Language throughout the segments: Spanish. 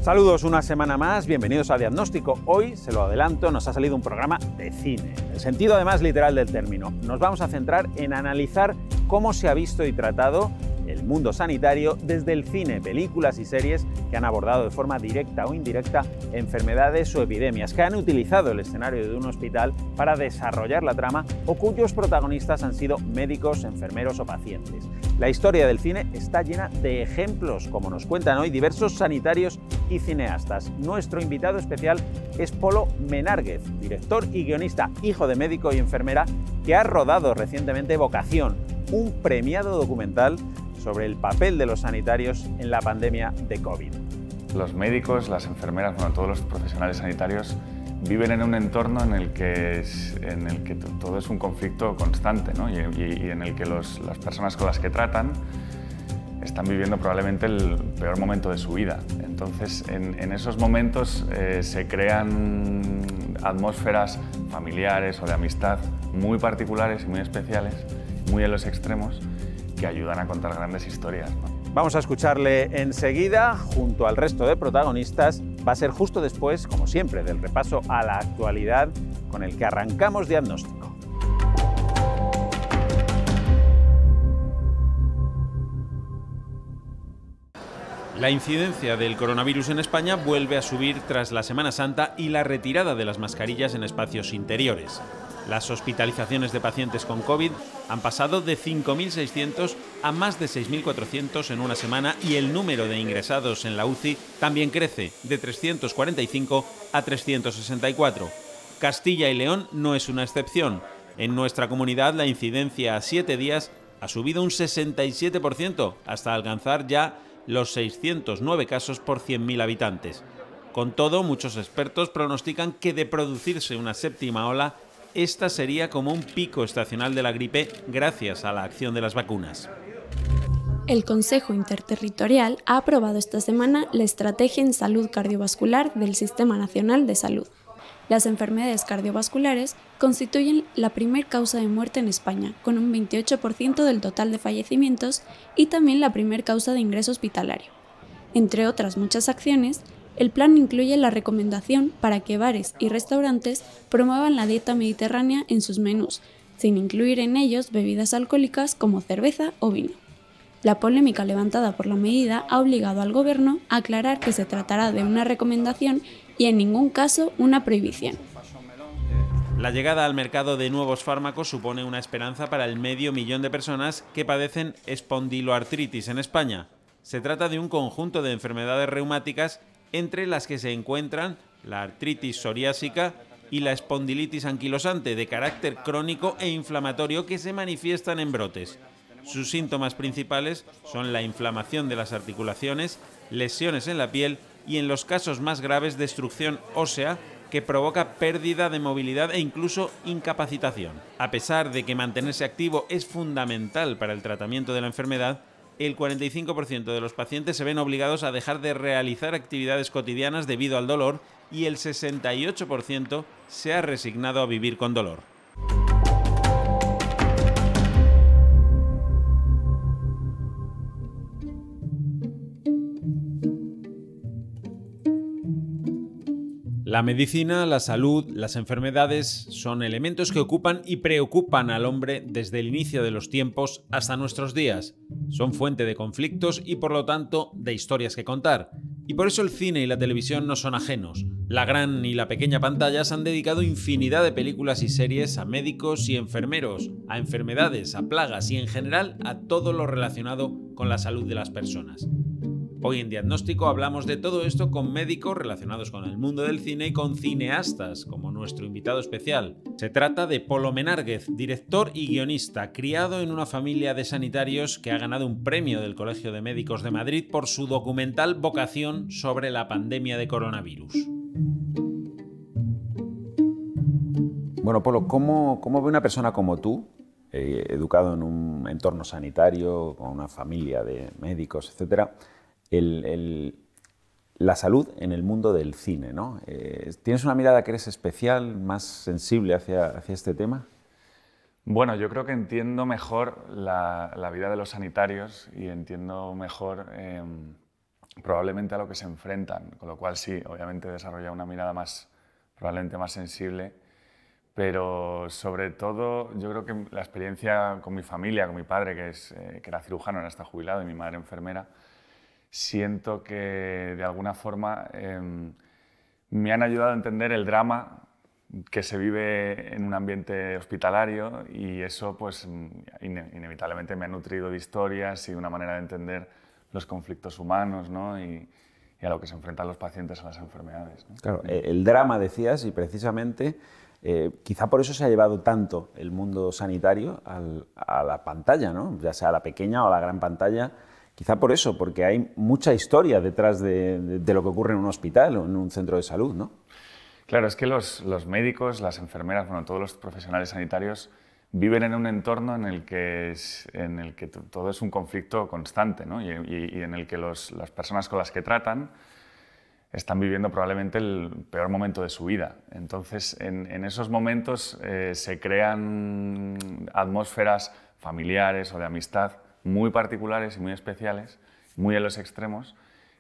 Saludos una semana más, bienvenidos a Diagnóstico. Hoy, se lo adelanto, nos ha salido un programa de cine, en el sentido además literal del término. Nos vamos a centrar en analizar cómo se ha visto y tratado el mundo sanitario desde el cine, películas y series que han abordado de forma directa o indirecta enfermedades o epidemias, que han utilizado el escenario de un hospital para desarrollar la trama o cuyos protagonistas han sido médicos, enfermeros o pacientes. La historia del cine está llena de ejemplos, como nos cuentan hoy diversos sanitarios y cineastas. Nuestro invitado especial es Polo Menárguez, director y guionista, hijo de médico y enfermera, que ha rodado recientemente Vocación, un premiado documental sobre el papel de los sanitarios en la pandemia de COVID. Los médicos, las enfermeras, bueno, todos los profesionales sanitarios viven en un entorno en el que todo es un conflicto constante, ¿no? y en el que las personas con las que tratan están viviendo probablemente el peor momento de su vida. Entonces, en esos momentos se crean atmósferas familiares o de amistad muy particulares y muy especiales, muy en los extremos, que ayudan a contar grandes historias, ¿no? Vamos a escucharle enseguida, junto al resto de protagonistas. Va a ser justo después, como siempre, del repaso a la actualidad con el que arrancamos Diagnóstico. La incidencia del coronavirus en España vuelve a subir tras la Semana Santa y la retirada de las mascarillas en espacios interiores. Las hospitalizaciones de pacientes con COVID han pasado de 5.600 a más de 6.400 en una semana y el número de ingresados en la UCI también crece, de 345 a 364. Castilla y León no es una excepción. En nuestra comunidad la incidencia a 7 días ha subido un 67% hasta alcanzar ya los 609 casos por 100.000 habitantes. Con todo, muchos expertos pronostican que de producirse una séptima ola, esta sería como un pico estacional de la gripe gracias a la acción de las vacunas. El Consejo Interterritorial ha aprobado esta semana la Estrategia en Salud Cardiovascular del Sistema Nacional de Salud. Las enfermedades cardiovasculares constituyen la primera causa de muerte en España, con un 28% del total de fallecimientos y también la primera causa de ingreso hospitalario. Entre otras muchas acciones, el plan incluye la recomendación para que bares y restaurantes promuevan la dieta mediterránea en sus menús, sin incluir en ellos bebidas alcohólicas como cerveza o vino. La polémica levantada por la medida ha obligado al Gobierno a aclarar que se tratará de una recomendación y en ningún caso una prohibición. La llegada al mercado de nuevos fármacos supone una esperanza para el 500.000 de personas que padecen espondiloartritis en España. Se trata de un conjunto de enfermedades reumáticas entre las que se encuentran la artritis psoriásica y la espondilitis anquilosante, de carácter crónico e inflamatorio, que se manifiestan en brotes. Sus síntomas principales son la inflamación de las articulaciones, lesiones en la piel y, en los casos más graves, destrucción ósea que provoca pérdida de movilidad e incluso incapacitación. A pesar de que mantenerse activo es fundamental para el tratamiento de la enfermedad, el 45% de los pacientes se ven obligados a dejar de realizar actividades cotidianas debido al dolor y el 68% se ha resignado a vivir con dolor. La medicina, la salud, las enfermedades son elementos que ocupan y preocupan al hombre desde el inicio de los tiempos hasta nuestros días. Son fuente de conflictos y, por lo tanto, de historias que contar. Y por eso el cine y la televisión no son ajenos. La gran y la pequeña pantallas han dedicado infinidad de películas y series a médicos y enfermeros, a enfermedades, a plagas y, en general, a todo lo relacionado con la salud de las personas. Hoy en Diagnóstico hablamos de todo esto con médicos relacionados con el mundo del cine y con cineastas, como nuestro invitado especial. Se trata de Polo Menárguez, director y guionista, criado en una familia de sanitarios que ha ganado un premio del Colegio de Médicos de Madrid por su documental Vocación sobre la pandemia de coronavirus. Bueno, Polo, ¿cómo ve una persona como tú, educado en un entorno sanitario, con una familia de médicos, etcétera, la salud en el mundo del cine, ¿no? ¿Tienes una mirada que eres especial, más sensible hacia este tema? Bueno, yo creo que entiendo mejor la vida de los sanitarios y entiendo mejor probablemente a lo que se enfrentan, con lo cual sí, obviamente desarrolla una mirada probablemente más sensible, pero sobre todo yo creo que la experiencia con mi familia, con mi padre que era cirujano, ahora está jubilado, y mi madre enfermera, siento que de alguna forma me han ayudado a entender el drama que se vive en un ambiente hospitalario, y eso pues inevitablemente me ha nutrido de historias y una manera de entender los conflictos humanos, ¿no? y a lo que se enfrentan los pacientes a las enfermedades, ¿no? Claro, el drama decías, y precisamente quizá por eso se ha llevado tanto el mundo sanitario a la pantalla, ¿no? Ya sea a la pequeña o a la gran pantalla. Quizá por eso, porque hay mucha historia detrás de lo que ocurre en un hospital o en un centro de salud, ¿no? Claro, es que los médicos, las enfermeras, bueno, todos los profesionales sanitarios viven en un entorno en el que todo es un conflicto constante, ¿no? y en el que las personas con las que tratan están viviendo probablemente el peor momento de su vida. Entonces, en esos momentos se crean atmósferas familiares o de amistad muy particulares y muy especiales, muy en los extremos,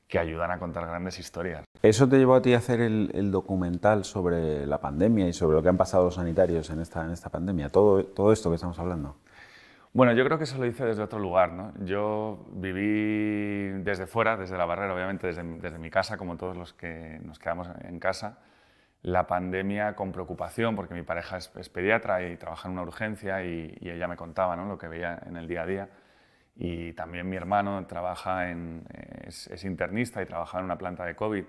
que ayudan a contar grandes historias. ¿Eso te llevó a ti a hacer el documental sobre la pandemia y sobre lo que han pasado los sanitarios en esta pandemia? Todo esto que estamos hablando. Bueno, yo creo que eso lo hice desde otro lugar, ¿no? Yo viví desde fuera, desde la barrera, obviamente desde mi casa, como todos los que nos quedamos en casa, la pandemia con preocupación, porque mi pareja es pediatra y trabaja en una urgencia, y ella me contaba, ¿no?, lo que veía en el día a día. Y también mi hermano es internista y trabaja en una planta de COVID.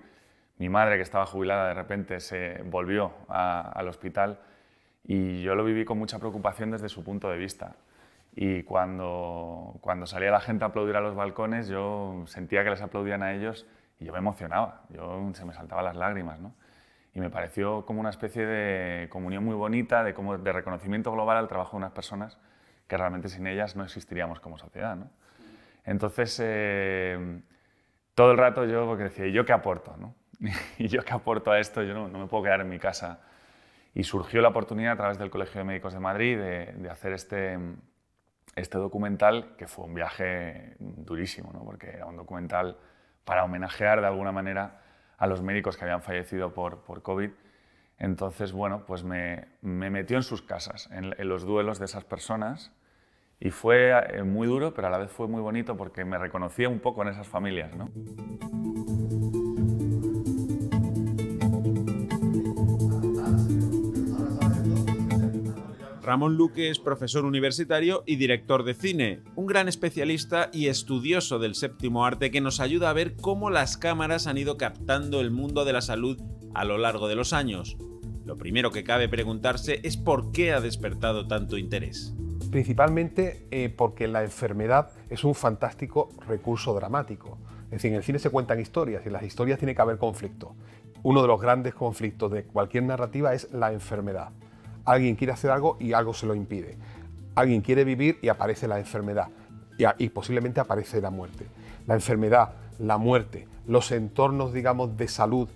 Mi madre, que estaba jubilada, de repente se volvió al hospital, y yo lo viví con mucha preocupación desde su punto de vista. Y cuando salía la gente a aplaudir a los balcones, yo sentía que les aplaudían a ellos y yo me emocionaba, se me saltaban las lágrimas, ¿no? Y me pareció como una especie de comunión muy bonita, de reconocimiento global al trabajo de unas personas que realmente sin ellas no existiríamos como sociedad, ¿no? Entonces, todo el rato yo decía, ¿y yo qué aporto, no? ¿Y yo qué aporto a esto? Yo no me puedo quedar en mi casa. Y surgió la oportunidad a través del Colegio de Médicos de Madrid de hacer este documental, que fue un viaje durísimo, ¿no? Porque era un documental para homenajear de alguna manera a los médicos que habían fallecido por COVID. Entonces, bueno, pues me metió en sus casas, en los duelos de esas personas, y fue muy duro, pero a la vez fue muy bonito porque me reconocía un poco en esas familias, ¿no? Ramón Luque es profesor universitario y director de cine, un gran especialista y estudioso del séptimo arte que nos ayuda a ver cómo las cámaras han ido captando el mundo de la salud a lo largo de los años. Lo primero que cabe preguntarse es por qué ha despertado tanto interés. Principalmente porque la enfermedad es un fantástico recurso dramático. Es decir, en el cine se cuentan historias y en las historias tiene que haber conflicto. Uno de los grandes conflictos de cualquier narrativa es la enfermedad. Alguien quiere hacer algo y algo se lo impide. Alguien quiere vivir y aparece la enfermedad y posiblemente aparece la muerte. La enfermedad, la muerte, los entornos, digamos, de salud,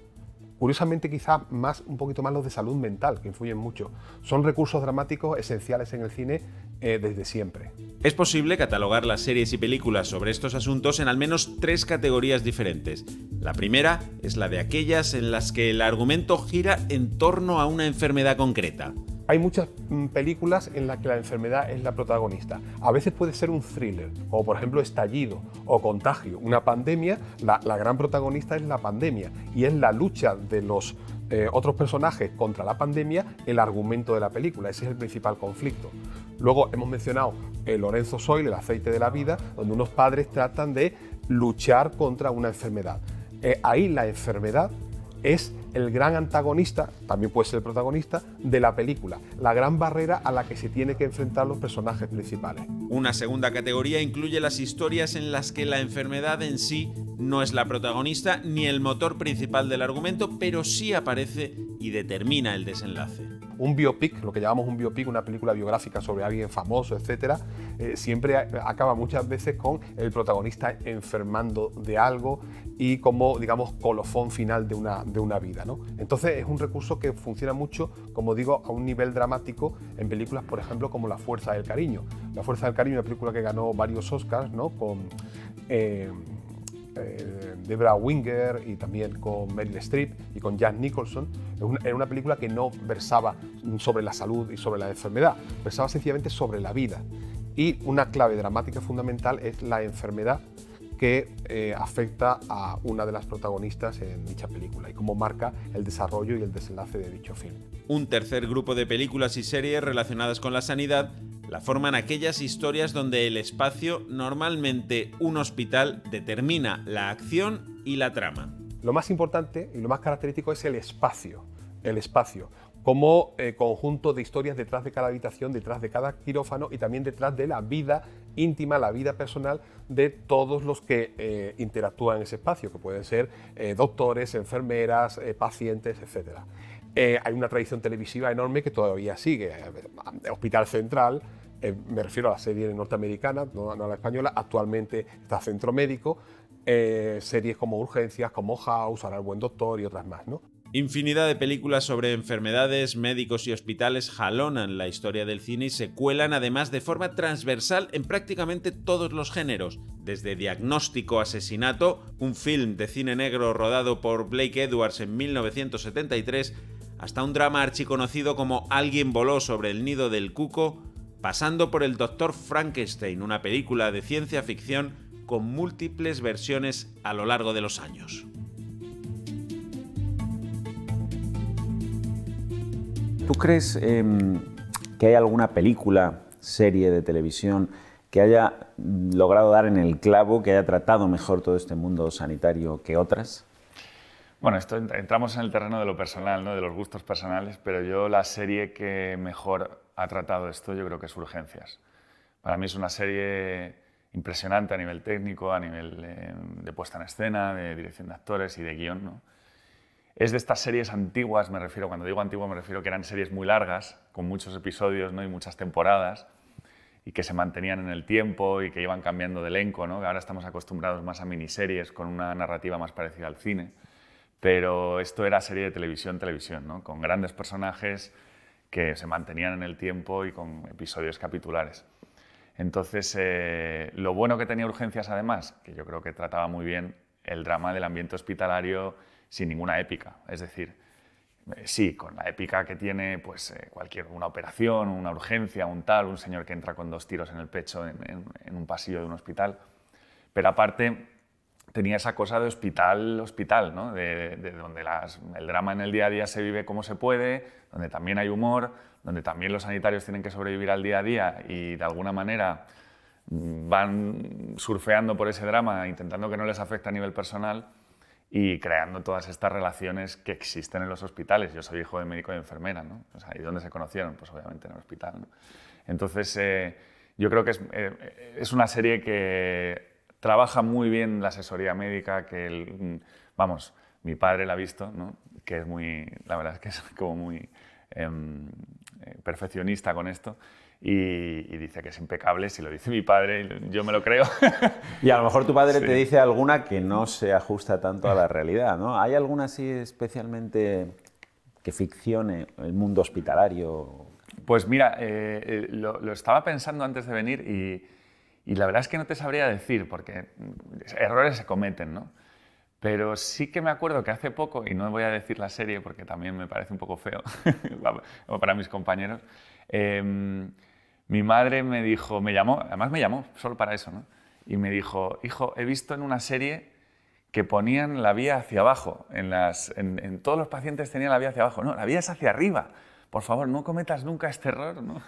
curiosamente quizás un poquito más los de salud mental, que influyen mucho, son recursos dramáticos esenciales en el cine desde siempre. Es posible catalogar las series y películas sobre estos asuntos en al menos 3 categorías diferentes. La primera es la de aquellas en las que el argumento gira en torno a una enfermedad concreta. Hay muchas películas en las que la enfermedad es la protagonista. A veces puede ser un thriller, como por ejemplo Estallido o Contagio. Una pandemia, la gran protagonista es la pandemia y es la lucha de los otros personajes contra la pandemia el argumento de la película. Ese es el principal conflicto. Luego hemos mencionado Lorenzo Soil, El aceite de la vida, donde unos padres tratan de luchar contra una enfermedad. Ahí la enfermedad es el gran antagonista, también puede ser el protagonista, de la película, la gran barrera a la que se tienen que enfrentar los personajes principales. Una segunda categoría incluye las historias en las que la enfermedad en sí no es la protagonista ni el motor principal del argumento, pero sí aparece y determina el desenlace. Un biopic, lo que llamamos un biopic, una película biográfica sobre alguien famoso, etc., siempre acaba muchas veces con el protagonista enfermando de algo y como, digamos, colofón final de una vida, ¿no? Entonces es un recurso que funciona mucho, como digo, a un nivel dramático en películas, por ejemplo, como La fuerza del cariño. La fuerza del cariño es una película que ganó varios Oscars, ¿no? Debra Winger y también con Meryl Streep y con Jack Nicholson. Era una película que no versaba sobre la salud y sobre la enfermedad, versaba sencillamente sobre la vida. Y una clave dramática fundamental es la enfermedad que afecta a una de las protagonistas en dicha película y cómo marca el desarrollo y el desenlace de dicho film. Un tercer grupo de películas y series relacionadas con la sanidad la forman aquellas historias donde el espacio, normalmente un hospital, determina la acción y la trama. Lo más importante y lo más característico es el espacio como conjunto de historias detrás de cada habitación, detrás de cada quirófano y también detrás de la vida íntima, la vida personal de todos los que interactúan en ese espacio, que pueden ser doctores, enfermeras, pacientes, etc. Hay una tradición televisiva enorme que todavía sigue. Hospital Central, me refiero a la serie norteamericana, no a la española, actualmente está Centro Médico, series como Urgencias, como House, ahora El Buen Doctor y otras más, ¿no? Infinidad de películas sobre enfermedades, médicos y hospitales jalonan la historia del cine y se cuelan además de forma transversal en prácticamente todos los géneros, desde Diagnóstico Asesinato, un film de cine negro rodado por Blake Edwards en 1973, hasta un drama archiconocido como Alguien voló sobre el nido del cuco, pasando por El Doctor Frankenstein, una película de ciencia ficción con múltiples versiones a lo largo de los años. ¿Tú crees que hay alguna película, serie de televisión que haya logrado dar en el clavo, que haya tratado mejor todo este mundo sanitario que otras? Bueno, entramos en el terreno de lo personal, ¿no? De los gustos personales, pero yo la serie que mejor ha tratado esto yo creo que es Urgencias. Para mí es una serie impresionante a nivel técnico, a nivel de puesta en escena, de dirección de actores y de guión, ¿no? Es de estas series antiguas, me refiero, cuando digo antiguas me refiero que eran series muy largas, con muchos episodios, ¿no? Y muchas temporadas, y que se mantenían en el tiempo y que iban cambiando de elenco, ¿no? Ahora estamos acostumbrados más a miniseries con una narrativa más parecida al cine, pero esto era serie de televisión, ¿no? Con grandes personajes que se mantenían en el tiempo y con episodios capitulares. Entonces, lo bueno que tenía Urgencias además, que yo creo que trataba muy bien el drama del ambiente hospitalario sin ninguna épica, es decir, sí, con la épica que tiene pues, una operación, una urgencia, un señor que entra con 2 tiros en el pecho en un pasillo de un hospital, pero aparte tenía esa cosa de hospital, ¿no? de donde el drama en el día a día se vive como se puede, donde también hay humor, donde también los sanitarios tienen que sobrevivir al día a día y de alguna manera van surfeando por ese drama, intentando que no les afecte a nivel personal y creando todas estas relaciones que existen en los hospitales. Yo soy hijo de médico y enfermera, ¿no? O sea, ¿y dónde se conocieron? Pues obviamente en el hospital, ¿no? Entonces, yo creo que es una serie que trabaja muy bien la asesoría médica, que vamos, mi padre la ha visto, ¿no? Que es muy, la verdad es que es como muy perfeccionista con esto. Y dice que es impecable, si lo dice mi padre, yo me lo creo. Y a lo mejor tu padre sí. te dice alguna que no se ajusta tanto a la realidad, ¿no? ¿Hay alguna así especialmente que ficcione el mundo hospitalario? Pues mira, lo estaba pensando antes de venir y la verdad es que no te sabría decir, porque errores se cometen, ¿no? Pero sí que me acuerdo que hace poco, y no voy a decir la serie porque también me parece un poco feo para mis compañeros, mi madre me llamó, además me llamó solo para eso, ¿no? Y me dijo, hijo, he visto en una serie que ponían la vía hacia abajo, en todos los pacientes tenían la vía hacia abajo, no, la vía es hacia arriba, por favor, no cometas nunca este error, ¿no?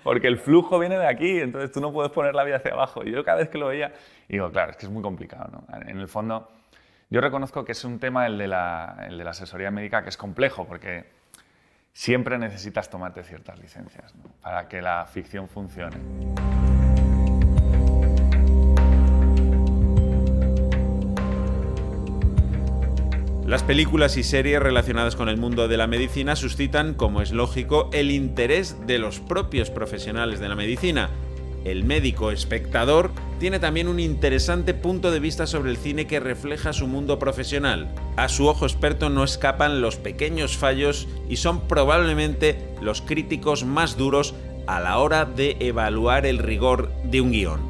Porque el flujo viene de aquí, entonces tú no puedes poner la vía hacia abajo. Y yo cada vez que lo veía, digo, claro, es que es muy complicado, ¿no? En el fondo, yo reconozco que es un tema, el de la asesoría médica, que es complejo, porque siempre necesitas tomarte ciertas licencias, ¿no? Para que la ficción funcione. Las películas y series relacionadas con el mundo de la medicina suscitan, como es lógico, el interés de los propios profesionales de la medicina. El médico espectador tiene también un interesante punto de vista sobre el cine que refleja su mundo profesional. A su ojo experto no escapan los pequeños fallos y son probablemente los críticos más duros a la hora de evaluar el rigor de un guión.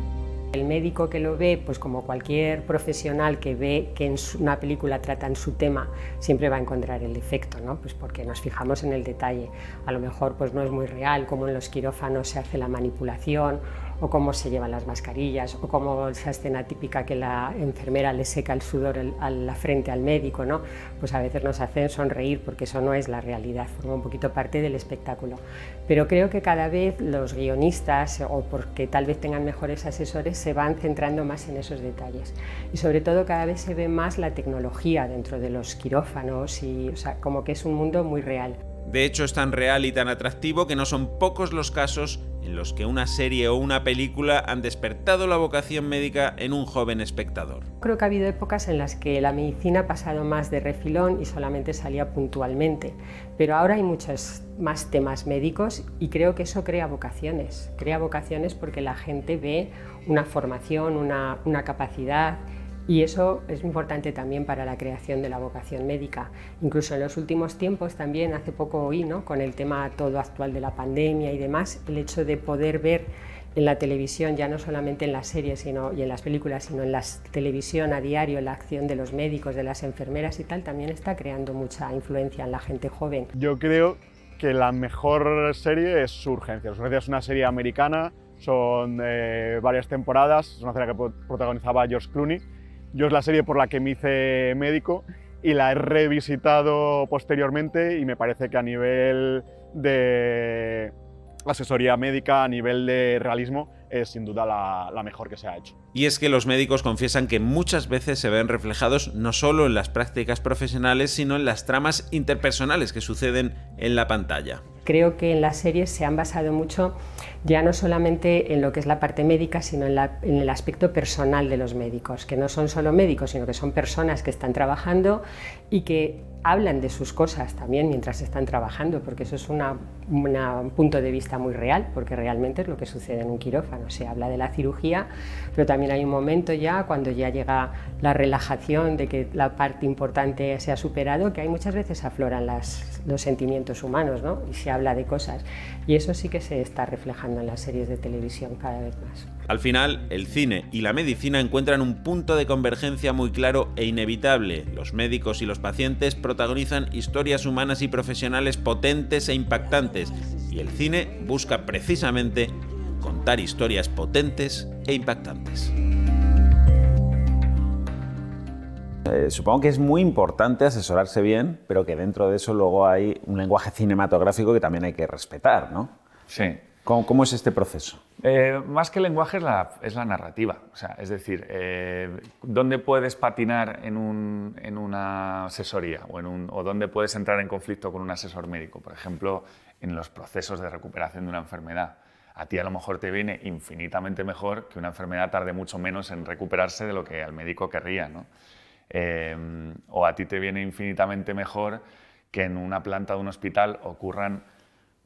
El médico que lo ve, pues como cualquier profesional que ve que en una película tratan su tema, siempre va a encontrar el defecto, ¿no? Pues porque nos fijamos en el detalle. A lo mejor pues no es muy real cómo en los quirófanos se hace la manipulación, o cómo se llevan las mascarillas, o cómo esa escena típica que la enfermera le seca el sudor a la frente al médico, ¿no? Pues a veces nos hacen sonreír porque eso no es la realidad, forma un poquito parte del espectáculo. Pero creo que cada vez los guionistas, o porque tal vez tengan mejores asesores, se van centrando más en esos detalles. Y sobre todo cada vez se ve más la tecnología dentro de los quirófanos, y, o sea, como que es un mundo muy real. De hecho, es tan real y tan atractivo que no son pocos los casos en los que una serie o una película han despertado la vocación médica en un joven espectador. Creo que ha habido épocas en las que la medicina ha pasado más de refilón y solamente salía puntualmente, pero ahora hay muchos más temas médicos y creo que eso crea vocaciones porque la gente ve una formación, una capacidad. Y eso es importante también para la creación de la vocación médica. Incluso en los últimos tiempos también, hace poco oí, ¿no?, con el tema todo actual de la pandemia y demás, el hecho de poder ver en la televisión, ya no solamente en las series y en las películas, sino en la televisión a diario, la acción de los médicos, de las enfermeras y tal, también está creando mucha influencia en la gente joven. Yo creo que la mejor serie es Urgencias. Urgencias es una serie americana, son varias temporadas, es una serie que protagonizaba George Clooney. Yo es la serie por la que me hice médico y la he revisitado posteriormente y me parece que a nivel de asesoría médica, a nivel de realismo, es sin duda la mejor que se ha hecho. Y es que los médicos confiesan que muchas veces se ven reflejados no solo en las prácticas profesionales, sino en las tramas interpersonales que suceden en la pantalla. Creo que en las series se han basado mucho ya no solamente en lo que es la parte médica, sino en el aspecto personal de los médicos, que no son solo médicos, sino que son personas que están trabajando y que hablan de sus cosas también mientras están trabajando, porque eso es un punto de vista muy real, porque realmente es lo que sucede en un quirófano. Se habla de la cirugía, pero también hay un momento ya cuando ya llega la relajación de que la parte importante se ha superado, que hay muchas veces afloran los sentimientos humanos, ¿no? Y se habla de cosas, y eso sí que se está reflejando en las series de televisión cada vez más. Al final, el cine y la medicina encuentran un punto de convergencia muy claro e inevitable. Los médicos y los pacientes protagonizan historias humanas y profesionales potentes e impactantes, y el cine busca precisamente contar historias potentes e impactantes. Supongo que es muy importante asesorarse bien, pero que dentro de eso luego hay un lenguaje cinematográfico que también hay que respetar, ¿no? Sí. ¿Cómo es este proceso? Más que el lenguaje es la narrativa. O sea, es decir, ¿dónde puedes patinar en una asesoría o dónde puedes entrar en conflicto con un asesor médico? Por ejemplo, en los procesos de recuperación de una enfermedad. A ti a lo mejor te viene infinitamente mejor que una enfermedad tarde mucho menos en recuperarse de lo que al médico querría, ¿no? O a ti te viene infinitamente mejor que en una planta de un hospital ocurran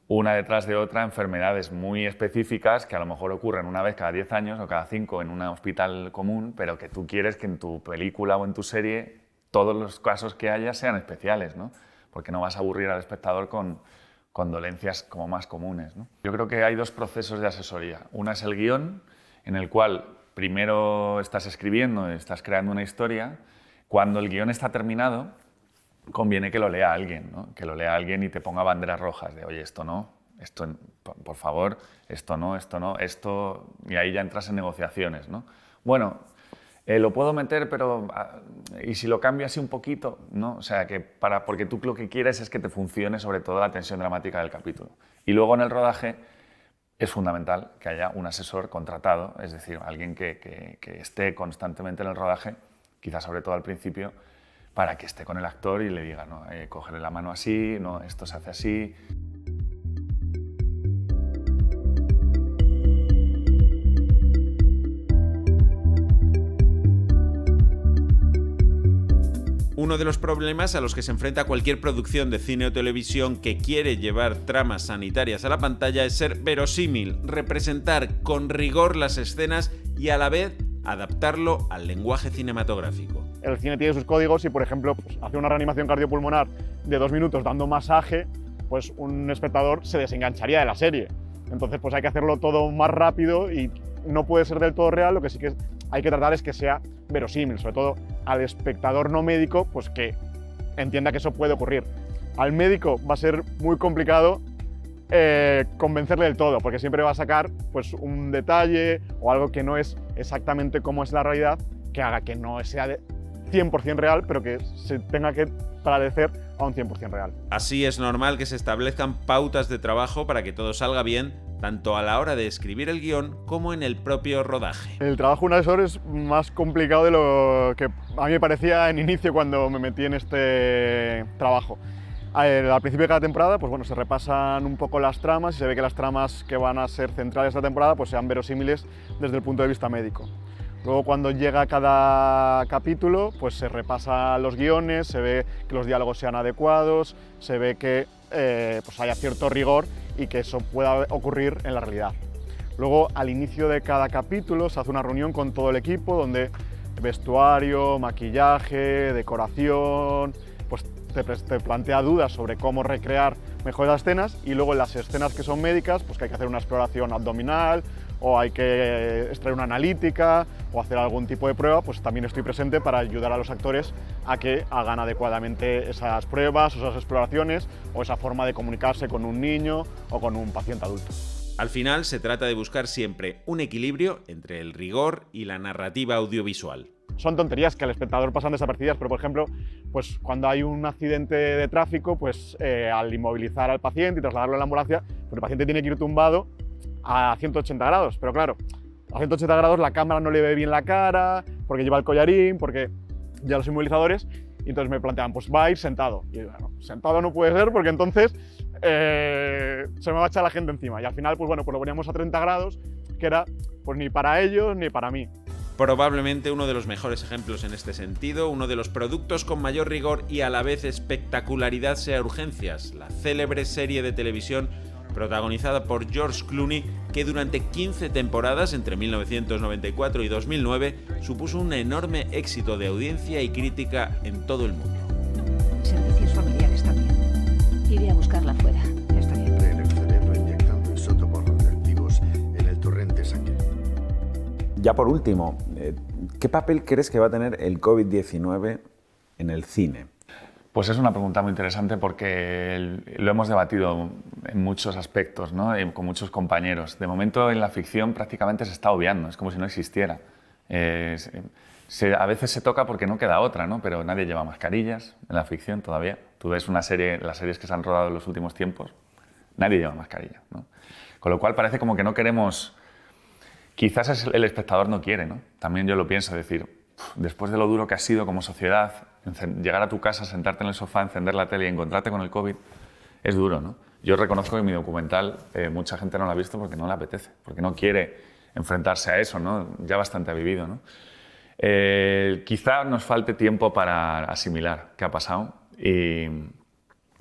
una detrás de otra enfermedades muy específicas que a lo mejor ocurren una vez cada 10 años o cada 5 en un hospital común, pero que tú quieres que en tu película o en tu serie todos los casos que haya sean especiales, ¿no? Porque no vas a aburrir al espectador con dolencias como más comunes, ¿no? Yo creo que hay dos procesos de asesoría. Una es el guión, en el cual primero estás escribiendo, estás creando una historia. Cuando el guión está terminado, conviene que lo lea alguien, ¿no? Que lo lea alguien y te ponga banderas rojas de, oye, esto no, esto, por favor, esto no, esto... Y ahí ya entras en negociaciones, ¿no? Bueno, lo puedo meter, pero... ¿Y si lo cambio así un poquito? ¿No? O sea, porque tú lo que quieres es que te funcione sobre todo la tensión dramática del capítulo. Y luego en el rodaje es fundamental que haya un asesor contratado, es decir, alguien que esté constantemente en el rodaje, quizás sobre todo al principio, para que esté con el actor y le diga, no, cógele la mano así, no, esto se hace así. Uno de los problemas a los que se enfrenta cualquier producción de cine o televisión que quiere llevar tramas sanitarias a la pantalla es ser verosímil, representar con rigor las escenas y a la vez adaptarlo al lenguaje cinematográfico. El cine tiene sus códigos y, por ejemplo, pues, hace una reanimación cardiopulmonar de 2 minutos dando masaje, pues un espectador se desengancharía de la serie. Entonces, pues hay que hacerlo todo más rápido y no puede ser del todo real, lo que sí que hay que tratar es que sea verosímil, sobre todo al espectador no médico, pues que entienda que eso puede ocurrir. Al médico va a ser muy complicado convencerle del todo, porque siempre va a sacar pues, un detalle o algo que no es exactamente como es la realidad, que haga que no sea de 100% real, pero que se tenga que parecer a un 100% real. Así es normal que se establezcan pautas de trabajo para que todo salga bien, tanto a la hora de escribir el guión como en el propio rodaje. El trabajo de un asesor es más complicado de lo que a mí me parecía en inicio cuando me metí en este trabajo. Al principio de cada temporada, pues bueno, se repasan un poco las tramas y se ve que las tramas que van a ser centrales de la temporada pues sean verosímiles desde el punto de vista médico. Luego, cuando llega cada capítulo, pues se repasan los guiones, se ve que los diálogos sean adecuados, se ve que pues haya cierto rigor y que eso pueda ocurrir en la realidad. Luego, al inicio de cada capítulo, se hace una reunión con todo el equipo donde vestuario, maquillaje, decoración, pues te plantea dudas sobre cómo recrear mejor las escenas, y luego en las escenas que son médicas, pues que hay que hacer una exploración abdominal o hay que extraer una analítica o hacer algún tipo de prueba, pues también estoy presente para ayudar a los actores a que hagan adecuadamente esas pruebas, o esas exploraciones o esa forma de comunicarse con un niño o con un paciente adulto. Al final se trata de buscar siempre un equilibrio entre el rigor y la narrativa audiovisual. Son tonterías que al espectador pasan desapercibidas, pero por ejemplo, pues cuando hay un accidente de tráfico, pues al inmovilizar al paciente y trasladarlo a la ambulancia, pues el paciente tiene que ir tumbado a 180 grados, pero claro, a 180 grados la cámara no le ve bien la cara, porque lleva el collarín, porque ya los inmovilizadores, y entonces me plantean, pues va a ir sentado. Y bueno, sentado no puede ser porque entonces se me va a echar la gente encima. Y al final, pues bueno, pues lo poníamos a 30 grados, que era pues ni para ellos ni para mí. Probablemente uno de los mejores ejemplos en este sentido, uno de los productos con mayor rigor y a la vez espectacularidad sea Urgencias, la célebre serie de televisión protagonizada por George Clooney, que durante 15 temporadas, entre 1994 y 2009, supuso un enorme éxito de audiencia y crítica en todo el mundo. Servicios familiares también. Iré a buscarla fuera. Ya está bien. En el cerebro inyectando isótopos radioactivos en el torrente sanguíneo. Ya por último, ¿qué papel crees que va a tener el COVID-19 en el cine? Pues es una pregunta muy interesante porque lo hemos debatido en muchos aspectos, ¿no? Y con muchos compañeros. De momento en la ficción prácticamente se está obviando, es como si no existiera. A veces se toca porque no queda otra, ¿no? Pero nadie lleva mascarillas en la ficción todavía. Tú ves las series que se han rodado en los últimos tiempos, nadie lleva mascarilla, ¿no? Con lo cual parece como que no queremos... Quizás el espectador no quiere, ¿no? También yo lo pienso, decir, después de lo duro que ha sido como sociedad, llegar a tu casa, sentarte en el sofá, encender la tele y encontrarte con el COVID, es duro, ¿no? Yo reconozco que en mi documental mucha gente no lo ha visto porque no le apetece, porque no quiere enfrentarse a eso, ¿no? Ya bastante ha vivido, ¿no? Quizá nos falte tiempo para asimilar qué ha pasado y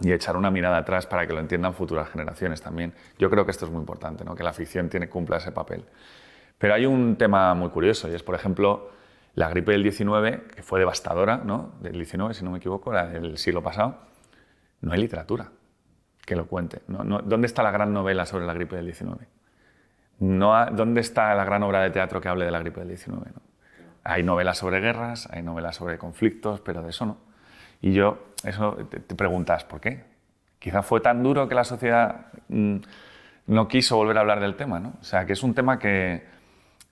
echar una mirada atrás para que lo entiendan futuras generaciones también. Yo creo que esto es muy importante, ¿no? Que la ficción cumpla ese papel. Pero hay un tema muy curioso y es, por ejemplo, la gripe del 19, que fue devastadora, ¿no? Del 19, si no me equivoco, era del siglo pasado. No hay literatura que lo cuente. ¿Dónde está la gran novela sobre la gripe del 19? ¿Dónde está la gran obra de teatro que hable de la gripe del 19? ¿No? Hay novelas sobre guerras, hay novelas sobre conflictos, pero de eso no. Y te preguntas, ¿por qué? Quizá fue tan duro que la sociedad no quiso volver a hablar del tema, ¿no? O sea, que es un tema que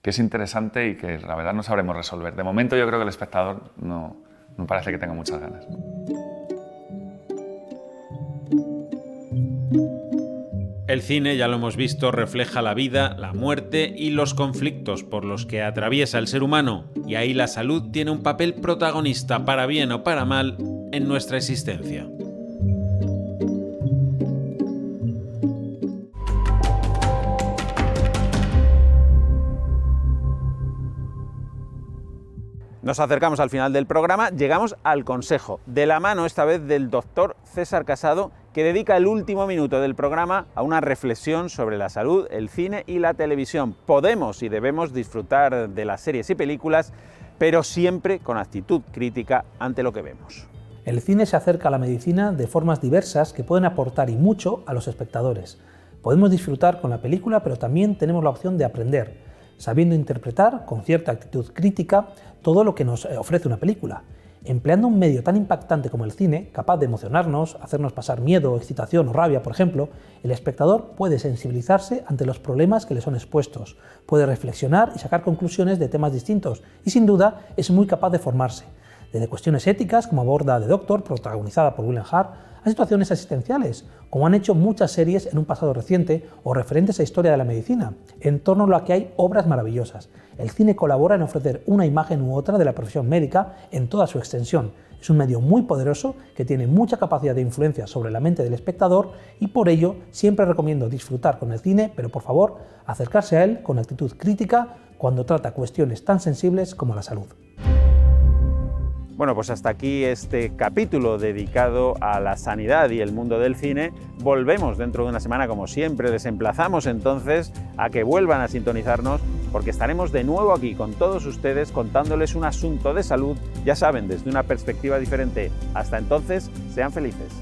es interesante y que la verdad no sabremos resolver. De momento yo creo que el espectador no parece que tenga muchas ganas. El cine, ya lo hemos visto, refleja la vida, la muerte y los conflictos por los que atraviesa el ser humano, y ahí la salud tiene un papel protagonista, para bien o para mal, en nuestra existencia. Nos acercamos al final del programa, llegamos al consejo, de la mano esta vez del doctor César Casado, que dedica el último minuto del programa a una reflexión sobre la salud, el cine y la televisión. Podemos y debemos disfrutar de las series y películas, pero siempre con actitud crítica ante lo que vemos. El cine se acerca a la medicina de formas diversas que pueden aportar y mucho a los espectadores. Podemos disfrutar con la película, pero también tenemos la opción de aprender. sabiendo interpretar con cierta actitud crítica todo lo que nos ofrece una película. Empleando un medio tan impactante como el cine, capaz de emocionarnos, hacernos pasar miedo, excitación o rabia, por ejemplo, el espectador puede sensibilizarse ante los problemas que le son expuestos, puede reflexionar y sacar conclusiones de temas distintos y, sin duda, es muy capaz de formarse. Desde cuestiones éticas, como aborda The Doctor, protagonizada por William Hurt, a situaciones existenciales, como han hecho muchas series en un pasado reciente o referentes a historia de la medicina, en torno a lo que hay obras maravillosas. El cine colabora en ofrecer una imagen u otra de la profesión médica en toda su extensión. Es un medio muy poderoso que tiene mucha capacidad de influencia sobre la mente del espectador y por ello siempre recomiendo disfrutar con el cine, pero por favor acercarse a él con actitud crítica cuando trata cuestiones tan sensibles como la salud. Bueno, pues hasta aquí este capítulo dedicado a la sanidad y el mundo del cine. Volvemos dentro de una semana, como siempre. Les emplazamos entonces a que vuelvan a sintonizarnos, porque estaremos de nuevo aquí con todos ustedes contándoles un asunto de salud, ya saben, desde una perspectiva diferente. Hasta entonces, sean felices.